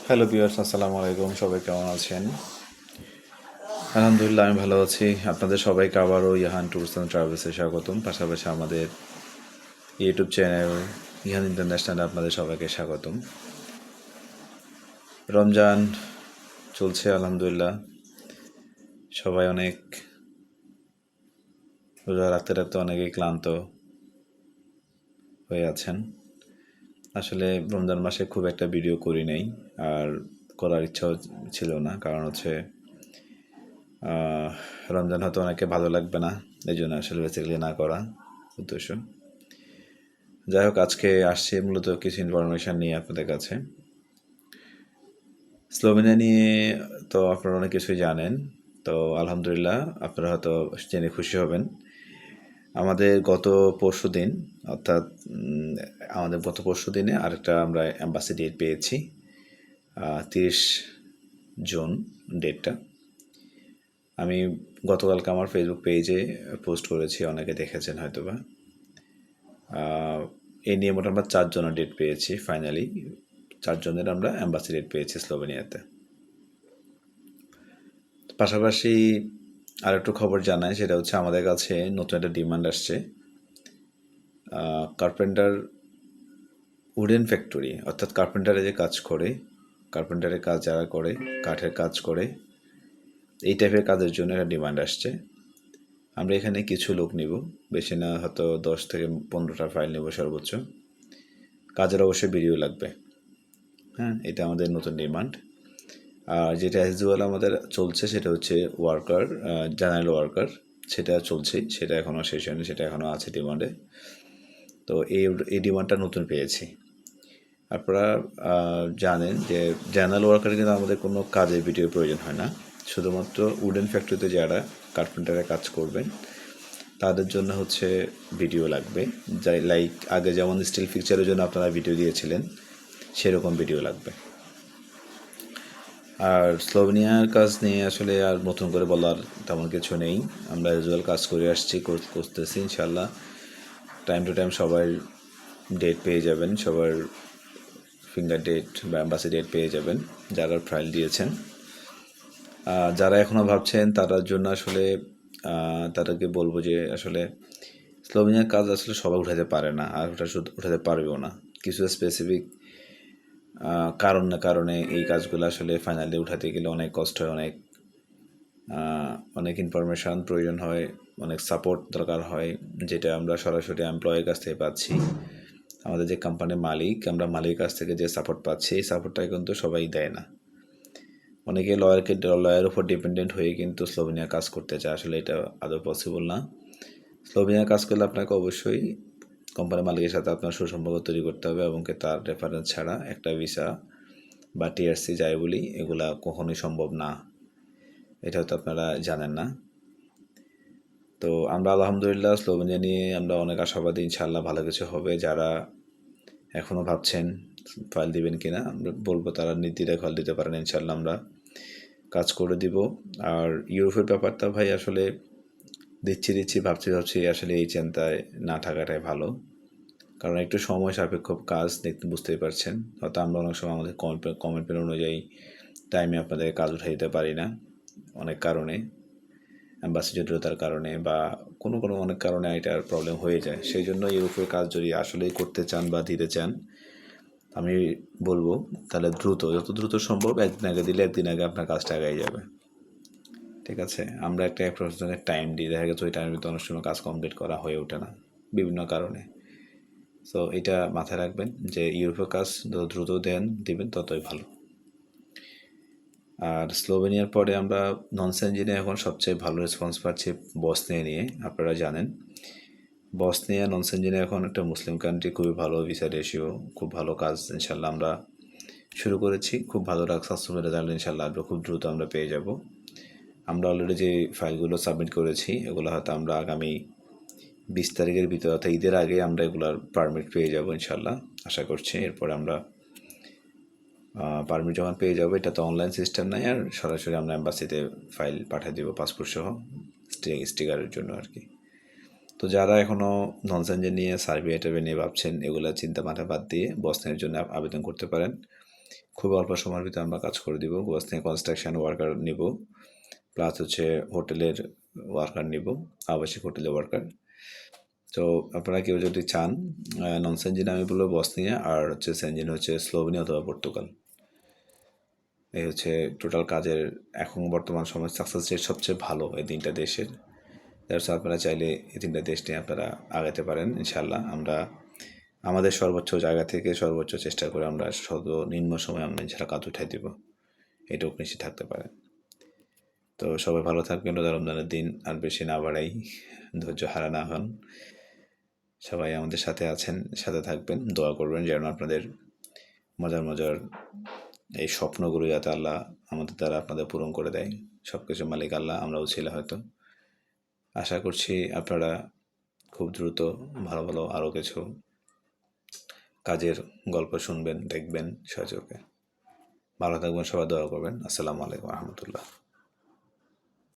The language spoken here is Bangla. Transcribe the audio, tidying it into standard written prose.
হ্যালো ভিউয়ার্স, আসসালামু আলাইকুম। সবাই কেমন আছেন? আলহামদুলিল্লাহ, আমি ভালো আছি। আপনাদের সবাইকে আবারও ইহান ট্যুরস অ্যান্ড ট্রাভেলসে স্বাগতম। পাশাপাশি আমাদের ইউটিউব চ্যানেল ইহান ইন্টারন্যাশনালে আপনাদের সবাইকে স্বাগতম। রমজান চলছে আলহামদুলিল্লাহ। সবাই অনেক রোজা রাখতে রাখতে অনেকেই ক্লান্ত হয়ে আছেন। আসলে রমজান মাসে খুব একটা ভিডিও করি নাই, আর করার ইচ্ছাও ছিল না। কারণ হচ্ছে রমজান হয়তো অনেকে ভালো লাগবে না, এই জন্য আসলে বেসিক্যালি না করা উদ্দেশ্য। যাই হোক, আজকে আসছি মূলত কিছু ইনফরমেশান নিয়ে আপনাদের কাছে। স্লোভেনিয়া নিয়ে তো আপনারা অনেক কিছুই জানেন। তো আলহামদুলিল্লাহ, আপনারা হয়তো জেনে খুশি হবেন। আমাদের গত পরশু দিন, অর্থাৎ গত পরশু দিনে আরেকটা আমরা অ্যাম্বাসি ডেট পেয়েছি, 30 জুন ডেটটা। আমি গতকালকে আমার ফেসবুক পেজে পোস্ট করেছি, অনেকে দেখেছেন হয়তোবা। এই নিয়ে মোটামুটি আমরা 4 জনের ডেট পেয়েছি। ফাইনালি 4 জনের আমরা অ্যাম্বাসি ডেট পেয়েছি স্লোভেনিয়াতে। পাশাপাশি আর একটু খবর জানাই, সেটা হচ্ছে আমাদের কাছে নতুন একটা ডিমান্ড আসছে। কার্পেন্টার উডেন ফ্যাক্টরি, অর্থাৎ কার্পেন্টারে যে কাজ করে, কার্পেন্টারের কাজ যারা করে, কাঠের কাজ করে, এই টাইপের কাজের জন্য একটা ডিমান্ড আসছে। আমরা এখানে কিছু লোক নিব, বেশি না, হয়তো 10 থেকে 15টা ফাইল নেব সর্বোচ্চ। কাজের অবশ্যই ভিডিও লাগবে। হ্যাঁ, এটা আমাদের নতুন ডিমান্ড। আর যেটা অ্যাজ ইউজুয়াল আমাদের চলছে সেটা হচ্ছে ওয়ার্কার, জেনারেল ওয়ার্কার, সেটা চলছেই, সেটা এখনও শেষ হয়নি, সেটা এখনও আছে ডিমান্ডে। তো এই ডিমান্ডটা নতুন পেয়েছি। আপনারা জানেন যে জেনারেল ওয়ার্কারে কিন্তু আমাদের কোনো কাজের ভিডিও প্রয়োজন হয় না। শুধুমাত্র উডেন ফ্যাক্টরিতে যারা কার্পেন্টারে কাজ করবেন তাদের জন্য হচ্ছে ভিডিও লাগবে। যাই লাইক আগে যেমন স্টিল ফিকচারের জন্য আপনারা ভিডিও দিয়েছিলেন, সেরকম ভিডিও লাগবে। আর স্লোভেনিয়ার কাজ নিয়ে আসলে আর নতুন করে বলার তেমন কিছু নেই। আমরা ইউজুয়াল কাজ করে আসছি, করতেছি ইনশাল্লাহ। টাইম টু টাইম সবার ডেট পেয়ে যাবেন, সবার ফিঙ্গার ডেট বা অ্যাম্বাসি ডেট পেয়ে যাবেন যারা ট্রায়াল দিয়েছেন। যারা এখনও ভাবছেন তাদের জন্য আসলে তাদেরকে বলবো যে আসলে স্লোভেনিয়ার কাজ আসলে সবাই উঠাতে পারে না, আর উঠাতে পারবেও না। কিছু স্পেসিফিক কারণে এই কাজগুলো আসলে ফাইনালি উঠাতে গেলে অনেক কষ্ট হয়, অনেক ইনফরমেশান প্রয়োজন হয়, অনেক সাপোর্ট দরকার হয়, যেটা আমরা সরাসরি এমপ্লয়ের কাছ থেকে পাচ্ছি। আমাদের যে কোম্পানির মালিক, আমরা মালিকের কাছ থেকে যে সাপোর্ট পাচ্ছি, এই সাপোর্টটা কিন্তু সবাই দেয় না। অনেকে লয়ারের উপর ডিপেন্ডেন্ট হয়ে কিন্তু স্লোভেনিয়া কাজ করতে চায়, আসলে এটা আদৌ পসিবল না। স্লোভেনিয়া কাজ করলে আপনাকে অবশ্যই কোম্পানির মালিকের সাথে আপনার সুসম্পর্ক তৈরি করতে হবে, এবং তার রেফারেন্স ছাড়া একটা ভিসা বা টিআরসি যাই বলি, এগুলা কখনোই সম্ভব না। এটা তো আপনারা জানেন না। তো আমরা আলহামদুলিল্লাহ স্লোভেনিয়া নিয়ে আমরা অনেক আশাবাদী, ইনশাল্লাহ ভালো কিছু হবে। যারা এখনও ভাবছেন ফাইল দিবেন কিনা, আমরা বলবো তারা নির্দ্বিধায় ফাইল দিতে পারেন, ইনশাল্লাহ আমরা কাজ করে দিব। আর ইউরোপের ব্যাপারটা ভাই আসলে দিচ্ছি ভাবছি আসলে এই চিন্তায় না থাকাটাই ভালো। কারণ একটু সময় সাপেক্ষ কাজ, দেখতে বুঝতেই পারছেন। হয়তো আমরা অনেক সময় আমাদের কমিটমেন্ট অনুযায়ী টাইমে আপনাদের কাজ উঠে দিতে পারি না, অনেক কারণে, অ্যাম্বাসি জটিলতার কারণে বা কোনো অনেক কারণে এটার প্রবলেম হয়ে যায়। সেই জন্য ইউরোপের কাজ যদি আসলেই করতে চান বা দিতে চান, আমি বলবো তাহলে যত দ্রুত সম্ভব একদিন আগে দিলে একদিন আগে আপনার কাজটা আগাই যাবে। ঠিক আছে, আমরা একটা প্রফেশনের টাইম দিই, দেখা গেছে ওই টাইমের ভিতরে অনেক সময় কাজ কমপ্লিট করা হয়ে ওঠে না বিভিন্ন কারণে। সো এটা মাথায় রাখবেন যে ইউরোপের কাজ যত দ্রুত দিবেন ততই ভালো। আর স্লোভেনিয়ার পরে আমরা নন সেঞ্জিনে এখন সবচেয়ে ভালো রেসপন্স পাচ্ছি বসনিয়া নিয়ে। আপনারা জানেন বসনিয়া নন সেঞ্জিনে এখন একটা মুসলিম কান্ট্রি, খুবই ভালো ভিসা রেশিও, খুব ভালো কাজ ইনশাল্লাহ আমরা শুরু করেছি। খুব ভালো সাকসেসফুল রেজাল্ট ইনশাল্লাহ খুব দ্রুত আমরা পেয়ে যাব। আমরা অলরেডি যে ফাইলগুলো সাবমিট করেছি এগুলো হয়তো আমরা আগামী 20 তারিখের ভিতরে, অর্থাৎ ঈদের আগে আমরা এগুলার পারমিট পেয়ে যাব ইনশাল্লাহ, আশা করছি। এরপরে আমরা পারমিট যখন পেয়ে যাবো, এটা তো অনলাইন সিস্টেম নাই, আর সরাসরি আমরা অ্যাম্বাসিতে ফাইল পাঠিয়ে দেবো পাসপোর্ট সহ স্টিকারের জন্য আর কি। তো যারা এখনও নন নিয়ে সার্বিয়া টার্বিয়া নিয়ে ভাবছেন, এগুলো চিন্তা মাথা বাদ দিয়ে বসনিয়ার জন্য আবেদন করতে পারেন। খুব অল্প সময়ের ভিতরে আমরা কাজ করে দিব। গোয়াস থেকে কনস্ট্রাকশন ওয়ার্কার নিব, প্লাস হচ্ছে হোটেলের ওয়ার্কার নিব, আবাসিক হোটেলের ওয়ার্কার। তো আপনারা কেউ যদি চান নন সেঞ্জিন আমি বলবো বসনিয়া, আর হচ্ছে সেঞ্জিন হচ্ছে স্লোভেনিয়া অথবা পর্তুগাল। এই হচ্ছে টোটাল কাজের এখন বর্তমান সময় সাকসেস রেট সবচেয়ে ভালো এই তিনটা দেশের। দ্যাটস আপনারা চাইলে এই তিনটা দেশ নিয়ে আপনারা আগাতে পারেন ইনশাল্লাহ। আমরা আমাদের সর্বোচ্চ জায়গা থেকে সর্বোচ্চ চেষ্টা করে আমরা সর্বনিম্ন সময় আমরা ইনশাল্লাহ কাজ উঠাই দিব, এটাও নিশ্চিত থাকতে পারেন। তো সবাই ভালো থাকবেন, রোজা রমজানের দিন আর বেশি না বাড়াই, ধৈর্য হারা না হন। সবাই আমাদের সাথে আছেন, সাথে থাকবেন, দোয়া করবেন যেন আপনাদের মজার মজার এই স্বপ্নগুলো যাতে আল্লাহ আমাদের দ্বারা আপনাদের পূরণ করে দেয়। সব কিছু মালিক আল্লাহ, আমরাও ছিল হয়তো। আশা করছি আপনারা খুব দ্রুত ভালো ভালো আরও কিছু কাজের গল্প শুনবেন, দেখবেন সহযোগে। ভালো থাকবেন, সবাই দোয়া করবেন। আসসালামু আলাইকুম রহমতুল্লাহ।